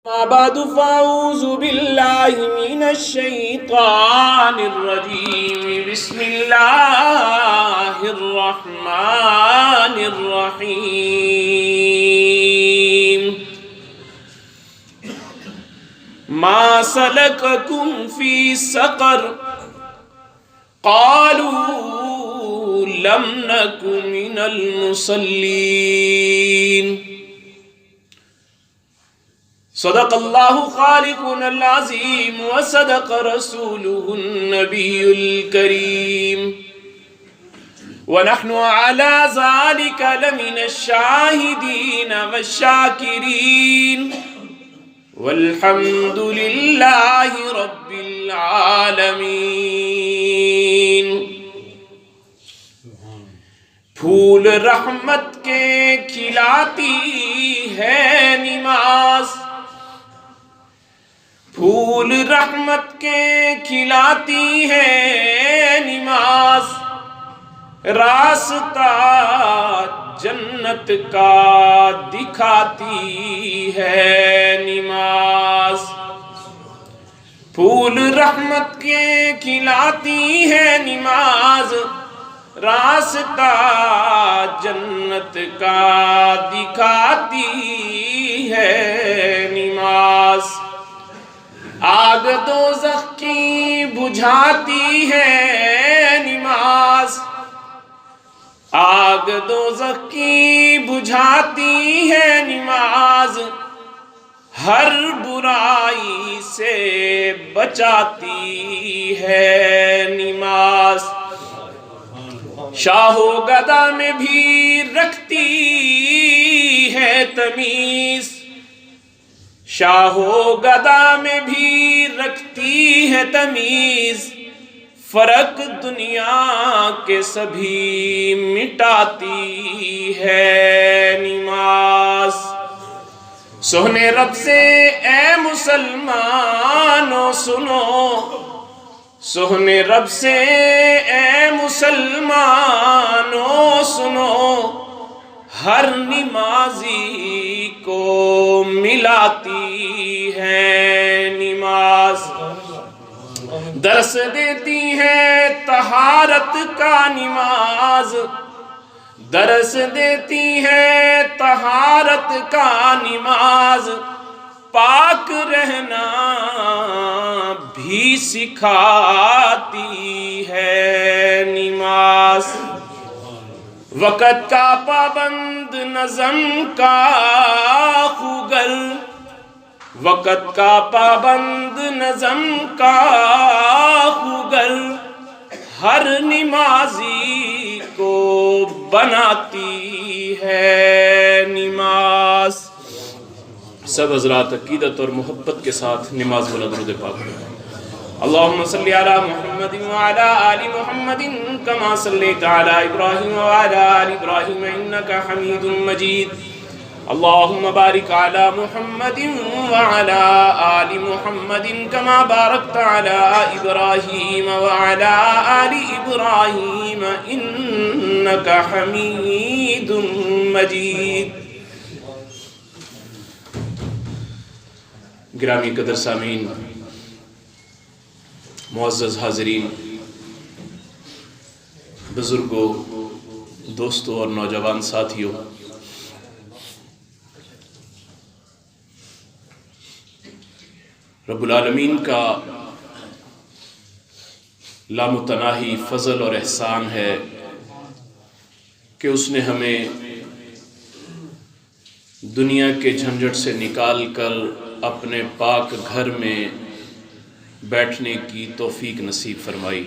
بعد فأعوذ بالله من الشيطان الرجيم بسم الله الرحمن الرحيم ما سلككم في سقر قالوا لم نك من المصلين صدق الله خالقنا العظيم وصدق رسوله النبي الكريم ونحن على ذلك لمن الشاهدين والشاكرين والحمد لله رب العالمين۔ پھول رحمت کے کھلاتی ہے نماز، پھول رحمت کے کھلاتی ہے نماز، راستہ جنت کا دکھاتی ہے نماز۔ پھول رحمت کے کھلاتی ہے نماز، راستہ جنت کا دکھاتی ہے نماز۔ آگ دوزخ کی بجھاتی ہے نماز، آگ دوزخ کی بجھاتی ہے نماز، ہر برائی سے بچاتی ہے نماز۔ شاہ و گدا میں بھی رکھتی ہے تمیز، شاہ و گدا میں بھی رکھتی ہے تمیز، فرق دنیا کے سبھی مٹاتی ہے نماز۔ سونے رب سے اے مسلمانوں سنو، سونے رب سے اے مسلمانوں سنو، ہر نمازی کو ملاتی ہے نماز۔ درس دیتی ہے طہارت کا نماز، درس دیتی ہے طہارت کا نماز، پاک رہنا بھی سکھاتی ہے نماز۔ وقت کا پابند نظم کا خوگر، وقت کا پابند نظم کا خوگر، ہر نمازی کو بناتی ہے نماز۔ سب حضرات عقیدت اور محبت کے ساتھ نماز والا درود پاک پڑھیں۔ اللہم صلی علی محمد وعلی آل محمد کما صلیت علی ابراہیم وعلی آل ابراہیم انکا حمید مجید۔ اللہم بارک علی محمد وعلی آل محمد کما بارکت علی ابراہیم وعلی آل ابراہیم انکا حمید مجید۔ گرامی قدر سامعین، معزز حاضرین، بزرگوں، دوستوں اور نوجوان ساتھیوں، رب العالمین کا لامتناہی فضل اور احسان ہے کہ اس نے ہمیں دنیا کے جھنجھٹ سے نکال کر اپنے پاک گھر میں بیٹھنے کی توفیق نصیب فرمائی۔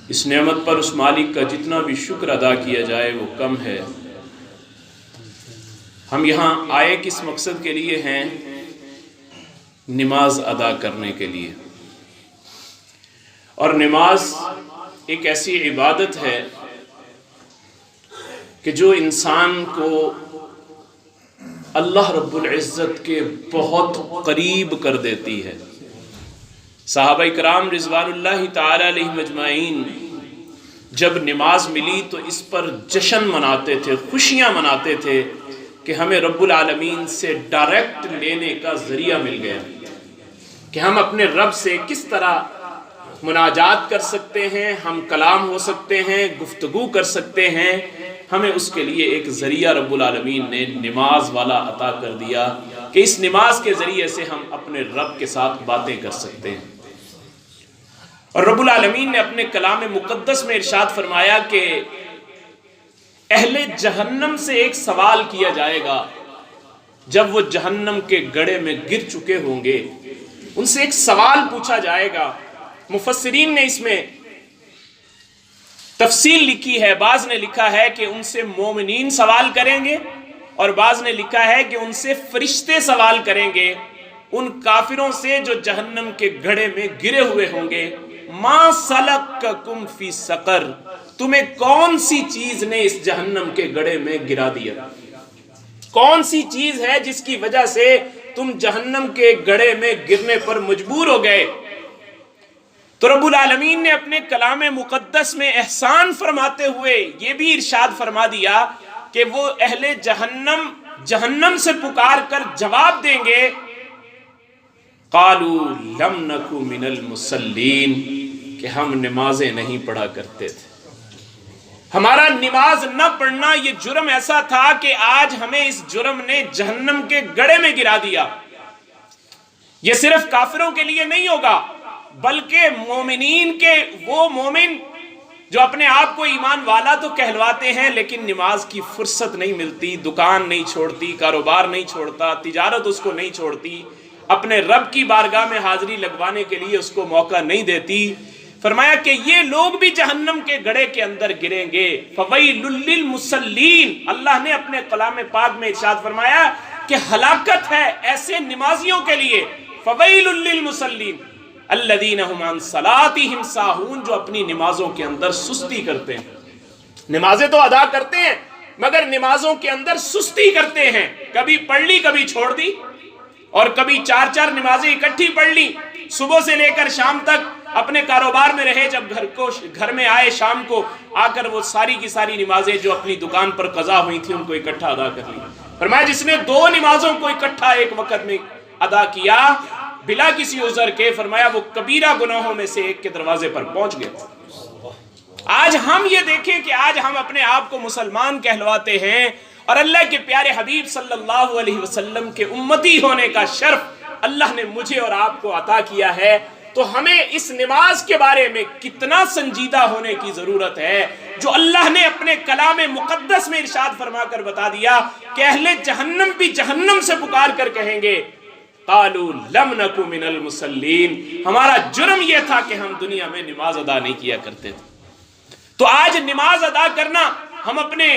اس نعمت پر اس مالک کا جتنا بھی شکر ادا کیا جائے وہ کم ہے۔ ہم یہاں آئے کس مقصد کے لیے ہیں؟ نماز ادا کرنے کے لیے۔ اور نماز ایک ایسی عبادت ہے کہ جو انسان کو اللہ رب العزت کے بہت قریب کر دیتی ہے۔ صحابہ کرام رضوان اللہ تعالی علیہ مجمعین جب نماز ملی تو اس پر جشن مناتے تھے، خوشیاں مناتے تھے کہ ہمیں رب العالمین سے ڈائریکٹ لینے کا ذریعہ مل گیا کہ ہم اپنے رب سے کس طرح مناجات کر سکتے ہیں، ہم کلام ہو سکتے ہیں، گفتگو کر سکتے ہیں. ہمیں اس کے لیے ایک ذریعہ رب العالمین نے نماز والا عطا کر دیا کہ اس نماز کے ذریعے سے ہم اپنے رب کے ساتھ باتیں کر سکتے ہیں. اور رب العالمین نے اپنے کلام مقدس میں ارشاد فرمایا کہ اہل جہنم سے ایک سوال کیا جائے گا جب وہ جہنم کے گڑھے میں گر چکے ہوں گے. ان سے ایک سوال پوچھا جائے گا. مفسرین نے اس میں تفصیل لکھی ہے. بعض نے لکھا ہے کہ ان سے مومنین سوال کریں گے اور بعض نے لکھا ہے کہ ان سے فرشتے سوال کریں گے ان کافروں سے جو جہنم کے گڑھے میں گرے ہوئے ہوں گے. ما سلککم فی سقر، تمہیں کون سی چیز نے اس جہنم کے گڑھے میں گرا دیا؟ کون سی چیز ہے جس کی وجہ سے تم جہنم کے گڑھے میں گرنے پر مجبور ہو گئے؟ تو رب العالمین نے اپنے کلام مقدس میں احسان فرماتے ہوئے یہ بھی ارشاد فرما دیا کہ وہ اہل جہنم سے پکار کر جواب دیں گے قالوا لم نکو من المصلین، کہ ہم نمازیں نہیں پڑھا کرتے تھے. ہمارا نماز نہ پڑھنا یہ جرم ایسا تھا کہ آج ہمیں اس جرم نے جہنم کے گڑھے میں گرا دیا. یہ صرف کافروں کے لیے نہیں ہوگا بلکہ مومنین کے، وہ مومن جو اپنے آپ کو ایمان والا تو کہلواتے ہیں لیکن نماز کی فرصت نہیں ملتی، دکان نہیں چھوڑتی، کاروبار نہیں چھوڑتا، تجارت اس کو نہیں چھوڑتی، اپنے رب کی بارگاہ میں حاضری لگوانے کے لیے اس کو موقع نہیں دیتی. فرمایا کہ یہ لوگ بھی جہنم کے گڑھے کے اندر گریں گے. فویل للمصلین، اللہ نے اپنے کلام پاک میں ارشاد فرمایا کہ ہلاکت ہے ایسے نمازیوں کے لیے. فویل للمصلین الذین هم عن صلاتهم ساہون، جو اپنی نمازوں کے اندر سستی کرتے ہیں. نمازیں تو ادا کرتے ہیں مگر نمازوں کے اندر سستی کرتے ہیں. کبھی پڑھ لی کبھی چھوڑ دی، اور کبھی 4 نمازیں اکٹھی پڑھ لی، صبح سے لے کر شام تک اپنے کاروبار میں رہے، جب گھر میں آئے شام کو آ کر وہ ساری کی ساری نمازیں جو اپنی دکان پر قضا ہوئی تھی ان کو اکٹھا ادا کر لی. فرمایا جس نے 2 نمازوں کو اکٹھا ایک وقت میں ادا کیا بلا کسی عذر کے، فرمایا وہ کبیرہ گناہوں میں سے ایک کے دروازے پر پہنچ گئے. آج ہم یہ دیکھیں کہ آج ہم اپنے آپ کو مسلمان کہلواتے ہیں اور اللہ کے پیارے حبیب صلی اللہ علیہ وسلم کے امتی ہونے کا شرف اللہ نے مجھے اور آپ کو عطا کیا ہے. تو ہمیں اس نماز کے بارے میں کتنا سنجیدہ ہونے کی ضرورت ہے جو اللہ نے اپنے کلام مقدس میں ارشاد فرما کر بتا دیا کہ اہل جہنم بھی جہنم سے پکار کر کہیں گے قالوا لم نکو من المصلین، ہمارا جرم یہ تھا کہ ہم دنیا میں نماز ادا نہیں کیا کرتے تھے. تو آج نماز ادا کرنا، ہم اپنے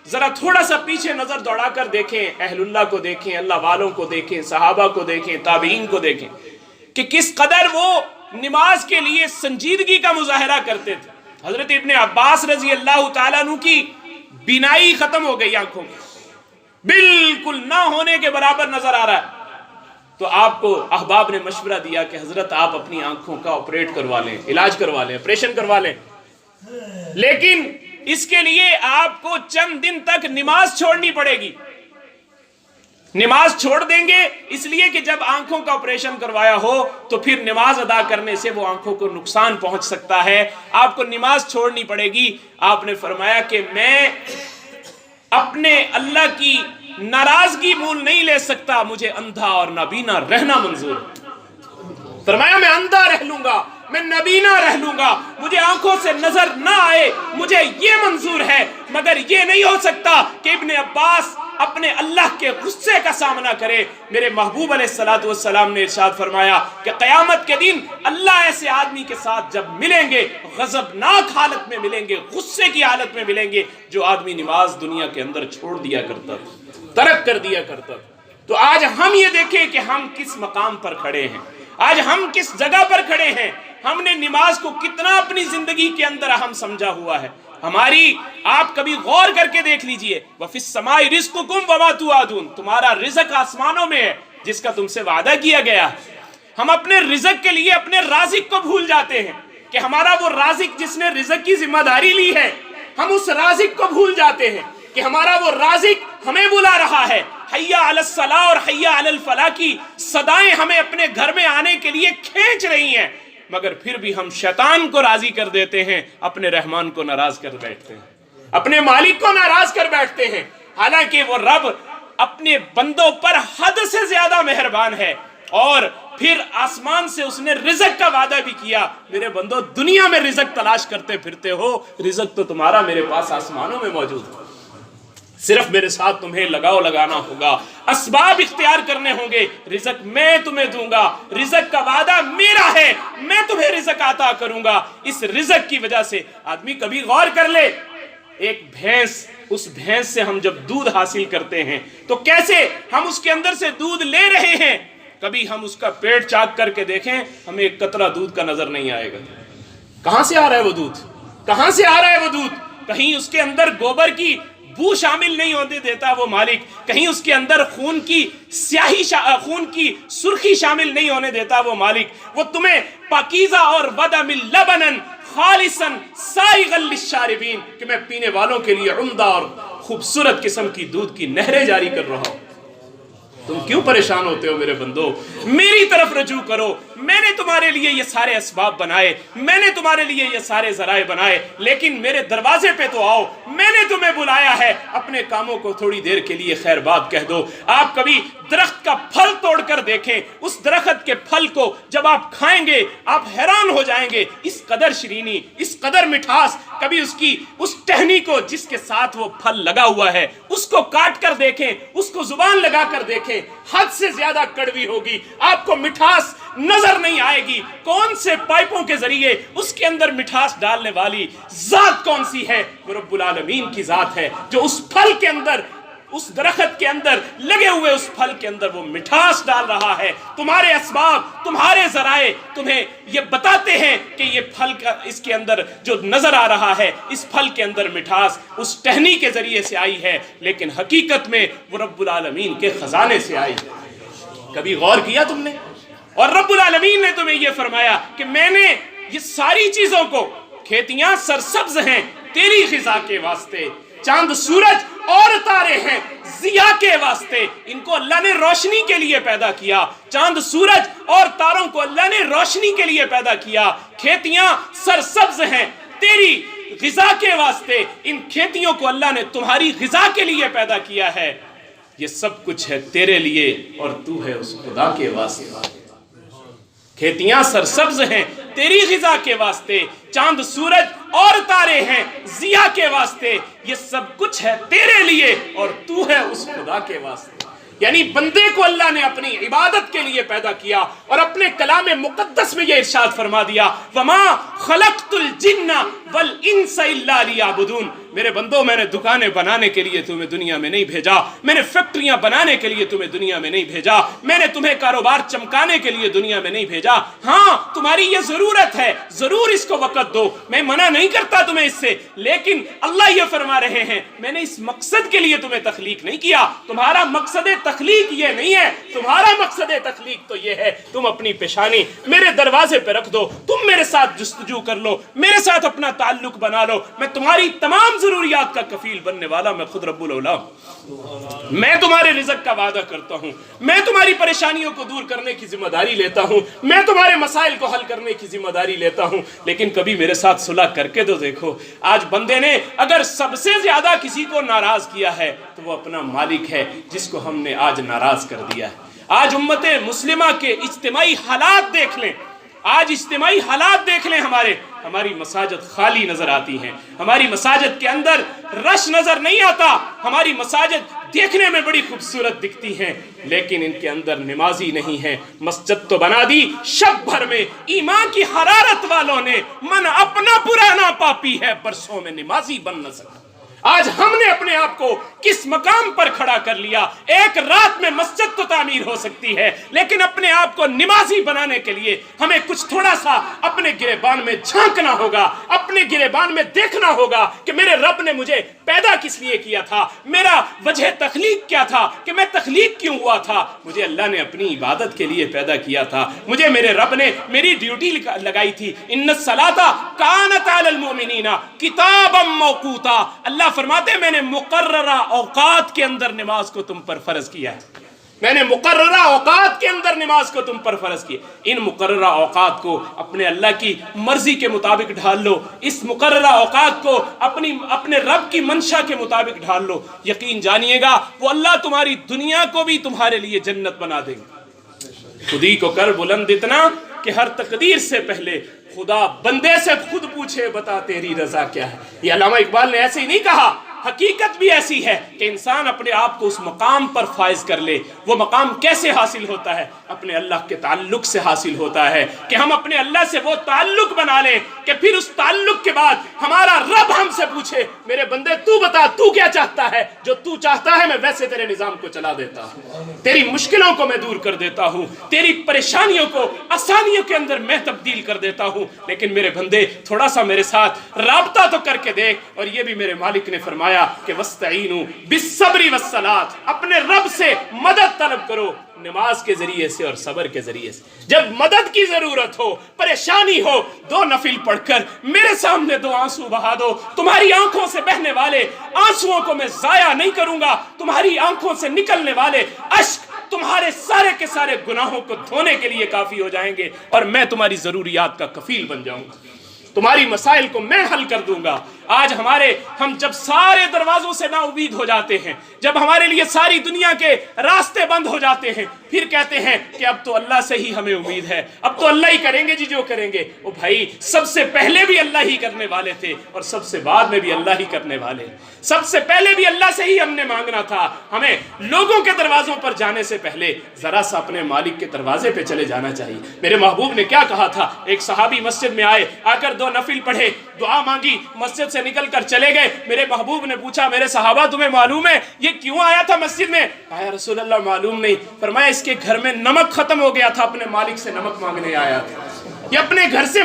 ذرا تھوڑا سا پیچھے نظر دوڑا کر دیکھیں، اہل اللہ کو دیکھیں، اللہ والوں کو دیکھیں، صحابہ کو دیکھیں، تابعین کو دیکھیں کہ کس قدر وہ نماز کے لیے سنجیدگی کا مظاہرہ کرتے تھے. حضرت ابن عباس رضی اللہ تعالیٰ عنہ کی بینائی ختم ہو گئی، آنکھوں کی بالکل نہ ہونے کے برابر نظر آ رہا ہے. تو آپ کو احباب نے مشورہ دیا کہ حضرت آپ اپنی آنکھوں کا آپریٹ کروا لیں، علاج کروا لیں، آپریشن کروا لیں، لیکن اس کے لیے آپ کو چند دن تک نماز چھوڑنی پڑے گی. نماز چھوڑ دیں گے اس لیے کہ جب آنکھوں کا آپریشن کروایا ہو تو پھر نماز ادا کرنے سے وہ آنکھوں کو نقصان پہنچ سکتا ہے، آپ کو نماز چھوڑنی پڑے گی. آپ نے فرمایا کہ میں اپنے اللہ کی ناراضگی مول نہیں لے سکتا، مجھے اندھا اور نابینا رہنا منظور ہے. فرمایا میں اندھا رہ لوں گا، میں نابینا رہ لوں گا، مجھے آنکھوں سے نظر نہ آئے، مجھے یہ منظور ہے، مگر یہ نہیں ہو سکتا کہ ابن عباس اپنے اللہ کے غصے کا سامنا کرے. میرے محبوب علیہ السلام نے ارشاد فرمایا کہ قیامت کے دن اللہ ایسے آدمی کے ساتھ جب ملیں گے غضبناک حالت میں ملیں گے، غصے کی حالت میں ملیں گے، جو آدمی نماز دنیا کے اندر چھوڑ دیا کرتا تھا، ترک کر دیا کرتا تھا. تو آج ہم یہ دیکھیں کہ ہم کس مقام پر کھڑے ہیں، آج ہم کس جگہ پر کھڑے ہیں، ہم نے نماز کو کتنا اپنی زندگی کے اندر اہم سمجھا ہوا ہے. ہماری آپ کبھی غور کر کے دیکھ لیجئے، وَفِي السَّمَاءِ رِزْقُكُمْ وَمَا تُوعَدُونَ، تمہارا رزق آسمانوں میں ہے جس کا تم سے وعدہ کیا گیا. ہم اپنے رزق کے لیے اپنے رازق کو بھول جاتے ہیں کہ ہمارا وہ رازق جس نے رزق کی ذمہ داری لی ہے، ہم اس رازق کو بھول جاتے ہیں کہ ہمارا وہ رازق ہمیں بلا رہا ہے، حیا علی الصلاۃ اور حیا علی الفلاح کی صدائیں ہمیں اپنے گھر میں آنے کے لیے کھینچ رہی ہیں، مگر پھر بھی ہم شیطان کو راضی کر دیتے ہیں، اپنے رحمان کو ناراض کر بیٹھتے ہیں، اپنے مالک کو ناراض کر بیٹھتے ہیں، حالانکہ وہ رب اپنے بندوں پر حد سے زیادہ مہربان ہے۔ اور پھر آسمان سے اس نے رزق کا وعدہ بھی کیا، میرے بندو دنیا میں رزق تلاش کرتے پھرتے ہو، رزق تو تمہارا میرے پاس آسمانوں میں موجود ہے، صرف میرے ساتھ تمہیں لگاؤ لگانا ہوگا، اسباب اختیار کرنے ہوں گے، رزق میں تمہیں دوں گا، رزق کا وعدہ میرا ہے، میں تمہیں رزق عطا کروں گا۔ اس رزق کی وجہ سے آدمی کبھی غور کر لے، ایک بھینس، اس بھینس سے ہم جب دودھ حاصل کرتے ہیں تو کیسے ہم اس کے اندر سے دودھ لے رہے ہیں، کبھی ہم اس کا پیٹ چاک کر کے دیکھیں، ہمیں ایک قطرہ دودھ کا نظر نہیں آئے گا۔ کہاں سے آ رہا ہے وہ دودھ؟ کہاں سے آ رہا ہے وہ دودھ؟ کہیں اس کے اندر گوبر کی بو شامل نہیں ہونے دیتا وہ مالک، کہیں اس کے اندر خون کی سیاہی خون کی سرخی شامل نہیں ہونے دیتا وہ مالک۔ وہ تمہیں پاکیزہ اور ودم لبنن خالصا سائغا للشاربین، کہ میں پینے والوں کے لیے عمدہ اور خوبصورت قسم کی دودھ کی نہریں جاری کر رہا ہوں۔ تم کیوں پریشان ہوتے ہو میرے بندو؟ میری طرف رجوع کرو، میں نے تمہارے لیے یہ سارے اسباب بنائے، میں نے تمہارے لیے یہ سارے ذرائع بنائے، لیکن میرے دروازے پہ تو آؤ، میں نے تمہیں بلایا ہے، اپنے کاموں کو تھوڑی دیر کے لیے خیر بات کہہ دو۔ آپ کبھی درخت کا پھل توڑ کر دیکھیں، اس درخت کے پھل کو جب آپ کھائیں گے آپ حیران ہو جائیں گے، اس قدر شیرینی، اس قدر مٹھاس۔ کبھی اس ٹہنی کو جس کے ساتھ وہ پھل لگا ہوا ہے اس کو کاٹ کر دیکھیں، اس کو زبان لگا کر دیکھیں، حد سے زیادہ کڑوی ہوگی، آپ کو مٹھاس نظر نہیں آئے گی۔ کون سے پائپوں کے ذریعے اس کے اندر مٹھاس ڈالنے والی ذات کون سی ہے؟ وہ رب العالمین کی ذات ہے، جو اس پھل کے اندر، اس درخت کے اندر لگے ہوئے اس پھل کے اندر وہ مٹھاس ڈال رہا ہے۔ تمہارے اسباب، تمہارے ذرائع تمہیں یہ بتاتے ہیں کہ یہ پھل کا اس کے اندر جو نظر آ رہا ہے، اس پھل کے اندر مٹھاس اس ٹہنی کے ذریعے سے آئی ہے، لیکن حقیقت میں وہ رب العالمین کے خزانے سے آئی ہے۔ کبھی غور کیا تم نے؟ اور رب العالمین نے تمہیں یہ فرمایا کہ میں نے یہ ساری چیزوں کو، کھیتیاں سرسبز ہیں تیری غذا کے واسطے، چاند سورج اور تارے ہیں ضیاء کے واسطے، ان کو اللہ نے روشنی کے لیے پیدا کیا۔ چاند سورج اور تاروں کو اللہ نے روشنی کے لیے پیدا کیا، کھیتیاں سرسبز ہیں تیری غذا کے واسطے، ان کھیتیوں کو اللہ نے تمہاری غذا کے لیے پیدا کیا ہے، یہ سب کچھ ہے تیرے لیے اور تو ہے اس خدا کے واسطے۔ کھیتیاں سرسبز ہیں تیری غذا کے واسطے، چاند سورج اور تارے ہیں ضیاء کے واسطے، یہ سب کچھ ہے تیرے لیے اور تو ہے اس خدا کے واسطے۔ یعنی بندے کو اللہ نے اپنی عبادت کے لیے پیدا کیا، اور اپنے کلام مقدس میں یہ ارشاد فرما دیا وَمَا خَلَقْتُ الْجِنَّ وَالْإِنسَ إِلَّا لِيَعْبُدُونَ۔ میرے بندوں، میں نے دکانیں بنانے کے لیے تمہیں دنیا میں نہیں بھیجا، میں نے فیکٹریاں بنانے کے لیے تمہیں دنیا میں نہیں بھیجا، میں نے تمہیں کاروبار چمکانے کے لیے دنیا میں نہیں بھیجا۔ ہاں تمہاری یہ ضرورت ہے، ضرور اس کو وقت دو، میں منع نہیں کرتا تمہیں اس سے، لیکن اللہ یہ فرما رہے ہیں میں نے اس مقصد کے لیے تمہیں تخلیق نہیں کیا۔ تمہارا مقصد تخلیق یہ نہیں ہے، تمہارا مقصد تخلیق تو یہ ہے تم اپنی پیشانی میرے دروازے پہ رکھ دو، تم میرے ساتھ جستجو کر لو، میرے ساتھ اپنا تعلق بنا لو، میں تمہاری تمام ضروریات کا کفیل بننے والا میں خود رب العلا ہوں۔ میں تمہارے رزق کا وعدہ کرتا ہوں، میں تمہاری پریشانیوں کو دور کرنے کی ذمہ داری لیتا ہوں، میں تمہارے مسائل کو حل کرنے کی ذمہ داری لیتا ہوں، لیکن کبھی میرے ساتھ صلح کر کے تو دیکھو۔ آج بندے نے اگر سب سے زیادہ کسی کو ناراض کیا ہے تو وہ اپنا مالک ہے، جس کو ہم نے آج ناراض کر دیا ہے۔ آج امت مسلمہ کے اجتماعی حالات دیکھ لیں، آج اجتماعی حالات دیکھ لیں، ہماری مساجد خالی نظر آتی ہیں، ہماری مساجد کے اندر رش نظر نہیں آتا، ہماری مساجد دیکھنے میں بڑی خوبصورت دکھتی ہیں لیکن ان کے اندر نمازی نہیں ہیں۔ مسجد تو بنا دی شب بھر میں ایمان کی حرارت والوں نے، من اپنا پرانا پاپی ہے برسوں میں نمازی بن نہ سکا۔ آج ہم نے اپنے آپ کو کس مقام پر کھڑا کر لیا؟ ایک رات میں مسجد تو تعمیر ہو سکتی ہے، لیکن اپنے آپ کو نمازی بنانے کے لیے ہمیں کچھ تھوڑا سا اپنے گریبان میں جھانکنا ہوگا، اپنے گریبان میں دیکھنا ہوگا کہ میرے رب نے مجھے پیدا کس لیے کیا تھا، میرا وجہ تخلیق کیا تھا، کہ میں تخلیق کیوں ہوا تھا۔ مجھے اللہ نے اپنی عبادت کے لیے پیدا کیا تھا، مجھے میرے رب نے میری ڈیوٹی لگائی تھی، ان الصلاۃ کانت علی المؤمنین کتابا موقوتا۔ اللہ فرماتے ہیں میں نے مقررہ اوقات کے اندر نماز کو تم پر فرض کیا ہے، میں نے مقررہ اوقات کے اندر نماز کو تم پر فرض کیا۔ ان مقررہ اوقات کو اپنے اللہ کی مرضی کے مطابق ڈھال لو، اس مقررہ اوقات کو اپنے رب کی منشا کے مطابق ڈھال لو، یقین جانیے گا وہ اللہ تمہاری دنیا کو بھی تمہارے لیے جنت بنا دیں گے۔ خودی کو کر بلند اتنا کہ ہر تقدیر سے پہلے خدا بندے سے خود پوچھے بتا تیری رضا کیا ہے۔ یہ علامہ اقبال نے ایسے ہی نہیں کہا، حقیقت بھی ایسی ہے کہ انسان اپنے آپ کو اس مقام پر فائز کر لے۔ وہ مقام کیسے حاصل ہوتا ہے؟ اپنے اللہ کے تعلق سے حاصل ہوتا ہے کہ ہم اپنے اللہ سے وہ تعلق بنا لیں کہ پھر اس تعلق کے بعد ہمارا رب ہم سے پوچھے میرے بندے تو بتا تو کیا چاہتا ہے، جو تو چاہتا ہے میں ویسے تیرے نظام کو چلا دیتا ہوں، تیری مشکلوں کو میں دور کر دیتا ہوں، تیری پریشانیوں کو آسانیوں کے اندر میں تبدیل کر دیتا ہوں، لیکن میرے بندے تھوڑا سا میرے ساتھ رابطہ تو کر کے دیکھ۔ اور یہ بھی میرے مالک نے فرمایا کہ وَاسْتَعِینُوا بِالصَّبْرِ وَالصَّلَاةِ، اپنے رب سے مدد طلب کرو نماز کے ذریعے سے اور صبر کے ذریعے سے۔ جب مدد کی ضرورت ہو، پریشانی ہو، 2 نفل پڑھ کر میرے سامنے 2 آنسو بہا دو۔ تمہاری آنکھوں سے بہنے والے آنسوؤں کو میں ضائع نہیں کروں گا، تمہاری آنکھوں سے نکلنے والے اشک تمہارے سارے کے سارے گناہوں کو دھونے کے لیے کافی ہو جائیں گے، اور میں تمہاری ضروریات کا کفیل بن جاؤں گا، تمہاری مسائل کو میں حل کر دوں گا۔ آج ہم جب سارے دروازوں سے نا امید ہو جاتے ہیں، جب ہمارے لیے ساری دنیا کے راستے بند ہو جاتے ہیں، پھر کہتے ہیں کہ اب تو اللہ سے ہی ہمیں امید ہے، اب تو اللہ ہی کریں گے جی جو کریں گے۔ وہ بھائی سب سے پہلے بھی اللہ ہی کرنے والے تھے اور سب سے بعد میں بھی اللہ ہی کرنے والے۔ سب سے پہلے بھی اللہ سے ہی ہم نے مانگنا تھا۔ ہمیں لوگوں کے دروازوں پر جانے سے پہلے ذرا سا اپنے مالک کے دروازے پہ چلے جانا چاہیے۔ میرے محبوب نے کیا کہا تھا؟ ایک صحابی مسجد میں آئے، آ کر 2 نفل پڑھے، دعا مانگی، مسجد سے نکل کر چلے گئے۔ میرے محبوب نے پوچھا میرے صحابہ تمہیں معلوم ہے یہ کیوں آیا تھا مسجد میں؟ آیا رسول اللہ معلوم نہیں۔ فرمایا اس کے گھر میں نمک ختم ہو گیا تھا، اپنے مالک سے نمک مانگنے آیا تھا۔ یہ اپنے گھر سے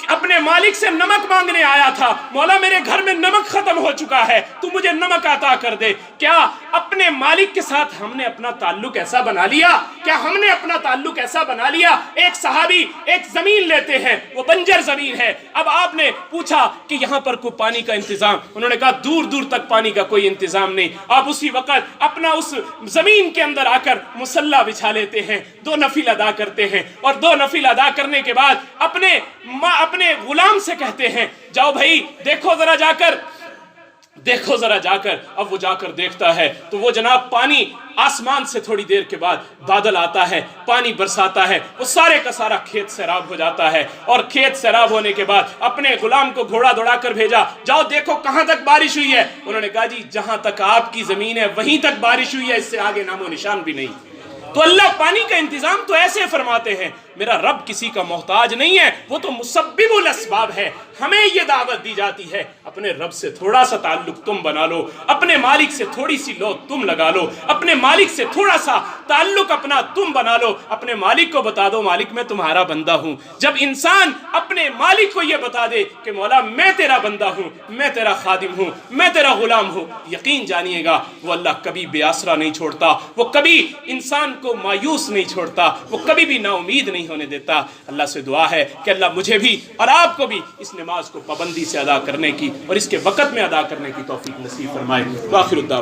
اپنے مالک سے نمک مانگنے آیا تھا، مولا میرے گھر میں نمک ختم ہو چکا ہے، تو مجھے نمک عطا کر دے۔ کیا اپنے مالک کے ساتھ ہم نے اپنا تعلق ایسا بنا لیا؟ کیا ہم نے اپنا تعلق ایسا بنا لیا؟ ایک صحابی ایک زمین لیتے ہیں، وہ بنجر زمین ہے۔ اب آپ نے پوچھا کہ یہاں پر کوئی پانی کا انتظام؟ انہوں نے کہا دور دور تک پانی کا کوئی انتظام نہیں۔ آپ اسی وقت اپنا اس زمین کے اندر آ کر مصلی بچھا لیتے ہیں، 2 نفل ادا کرتے ہیں، اور 2 نفل ادا کرنے کے بعد اپنے غلام سے کہتے ہیں جاؤ بھائی دیکھو ذرا جا کر۔ اب وہ جا کر دیکھتا ہے تو وہ جناب پانی آسمان سے تھوڑی دیر کے بعد بادل آتا ہے، پانی برساتا ہے، وہ سارے کا سارا کھیت سیراب ہو جاتا ہے۔ اور کھیت سیراب ہونے کے بعد اپنے غلام کو گھوڑا دوڑا کر بھیجا، جاؤ دیکھو کہاں تک بارش ہوئی ہے۔ انہوں نے کہا جی جہاں تک آپ کی زمین ہے وہیں تک بارش ہوئی ہے، اس سے آگے نام و نشان بھی نہیں۔ تو اللہ پانی کا انتظام تو ایسے فرماتے ہیں۔ میرا رب کسی کا محتاج نہیں ہے، وہ تو مسبب الاسباب ہے۔ ہمیں یہ دعوت دی جاتی ہے اپنے رب سے تھوڑا سا تعلق تم بنا لو، اپنے مالک سے تھوڑی سی لو تم لگا لو، اپنے مالک سے تھوڑا سا تعلق اپنا تم بنا لو، اپنے مالک کو بتا دو مالک میں تمہارا بندہ ہوں۔ جب انسان اپنے مالک کو یہ بتا دے کہ مولا میں تیرا بندہ ہوں، میں تیرا خادم ہوں، میں تیرا غلام ہوں، یقین جانیے گا وہ اللہ کبھی بے آسرا نہیں چھوڑتا، وہ کبھی انسان کو مایوس نہیں چھوڑتا، وہ کبھی بھی نا امید نہیں ہونے دیتا۔ اللہ سے دعا ہے کہ اللہ مجھے بھی اور آپ کو بھی اس نماز کو پابندی سے ادا کرنے کی اور اس کے وقت میں ادا کرنے کی توفیق نصیب فرمائے۔ وآخر الدعوان